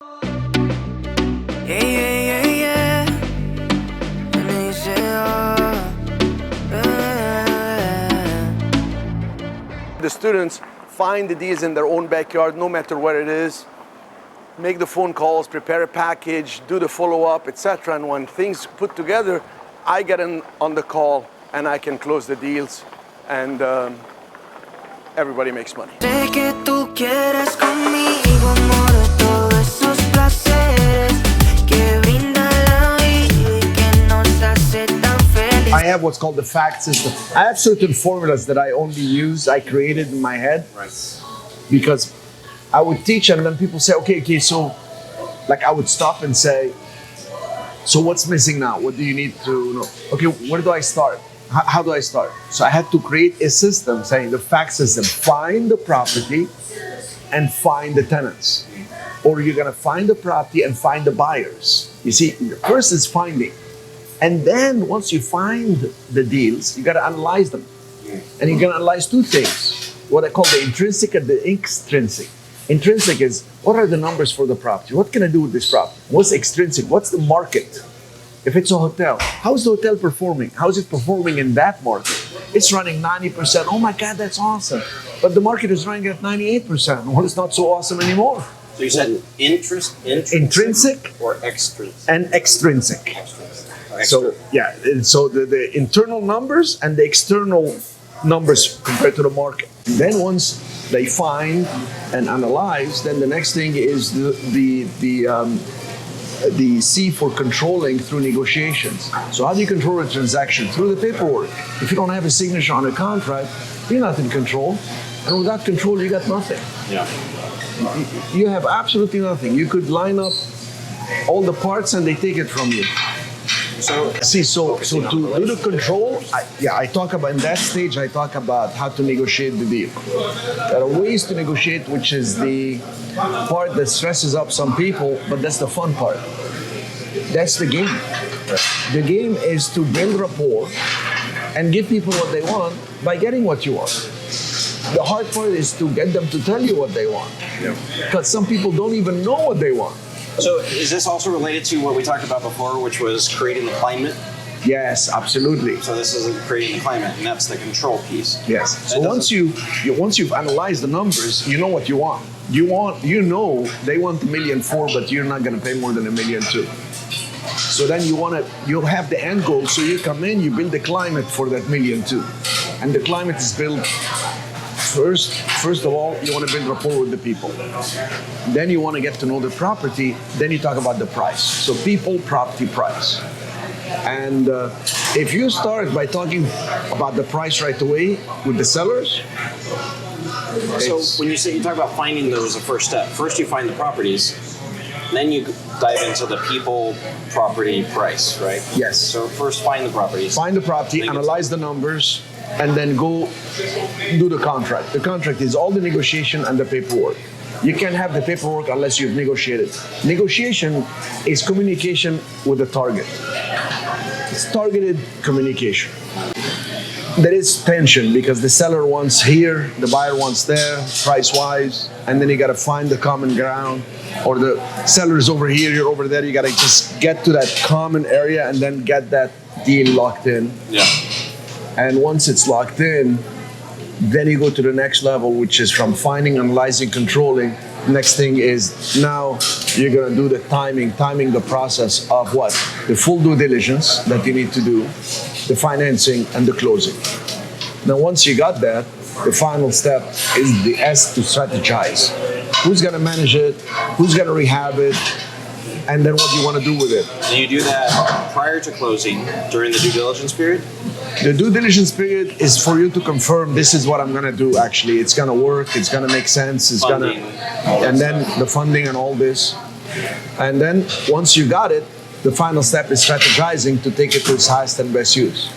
Yeah, yeah, yeah, yeah. And they say, The students find the deals in their own backyard, no matter where it is, make the phone calls, prepare a package, do the follow-up, etc. And when things put together, I get on the call and I can close the deals, and everybody makes money. sé que tú quieres conmigo, amor, de todos esos placeres que brinda la vida y que nos hace tan feliz. I have what's called the F.A.C.T system. I have certain formulas that I only use, I created in my head. Right. Because I would teach and then people say, okay, so like I would stop and say, so what's missing now? What do you need to know? Okay, where do I start? How do I start? So I had to create a system saying the F.A.C.T system, find the property and find the tenants. Or you're gonna find the property and find the buyers. You see, first is finding. And then once you find the deals, you gotta analyze them. And you're gonna analyze two things, what I call the intrinsic and the extrinsic. Intrinsic is, what are the numbers for the property? What can I do with this property? What's extrinsic? What's the market? If it's a hotel, how's the hotel performing? How's it performing in that market? It's running 90%. Oh my God, that's awesome. But the market is running at 98%. Well, it's not so awesome anymore. So you said Intrinsic or extrinsic? and extrinsic. Extrinsic. So yeah, and so the internal numbers and the external numbers compared to the market. Then once they find and analyze, then the next thing is the C for controlling through negotiations. So how do you control a transaction? Through the paperwork. If you don't have a signature on a contract, you're not in control. And without control, you got nothing. Yeah. You have absolutely nothing. You could line up all the parts and they take it from you. So So to do the control, I talk about, in that stage, I talk about how to negotiate the deal. There are ways to negotiate, which is the part that stresses up some people, but that's the fun part. That's the game. The game is to build rapport and give people what they want by getting what you want. The hard part is to get them to tell you what they want. Because some people don't even know what they want. So is this also related to what we talked about before, which was creating the climate? Yes, absolutely. So this is creating the climate, and that's the control piece. Yes. So once you've analyzed the numbers, you know what you want. You know they want $1.4 million, but you're not going to pay more than $1.2 million. So then you'll have the end goal. So you come in, you build the climate for that $1.2 million, and the climate is built. First of all, you want to build rapport with the people. Then you want to get to know the property. Then you talk about the price. So people, property, price. And if you start by talking about the price right away with the sellers. So when you talk about finding those, the first step. First you find the properties, then you dive into the people, property, price, right? Yes. So first find the properties. Find the property, analyze the numbers, and then go do the contract. The contract is all the negotiation and the paperwork. You can't have the paperwork unless you've negotiated. Negotiation is communication with the target. It's targeted communication. There is tension because the seller wants here, the buyer wants there, price-wise, and then you gotta find the common ground. Or the seller is over here, you're over there, you gotta just get to that common area and then get that deal locked in. Yeah. And once it's locked in, then you go to the next level, which is from finding, analyzing, controlling. Next thing is now you're gonna do the timing the process of what? The full due diligence that you need to do, the financing and the closing. Now once you got that, the final step is the S to strategize. Who's gonna manage it? Who's gonna rehab it? And then what do you want to do with it? Do you do that prior to closing during the due diligence period? The due diligence period is for you to confirm this is what I'm gonna do. Actually, it's gonna work. It's gonna make sense. It's Funding, and then the funding and all this. And then once you got it, the final step is strategizing to take it to its highest and best use.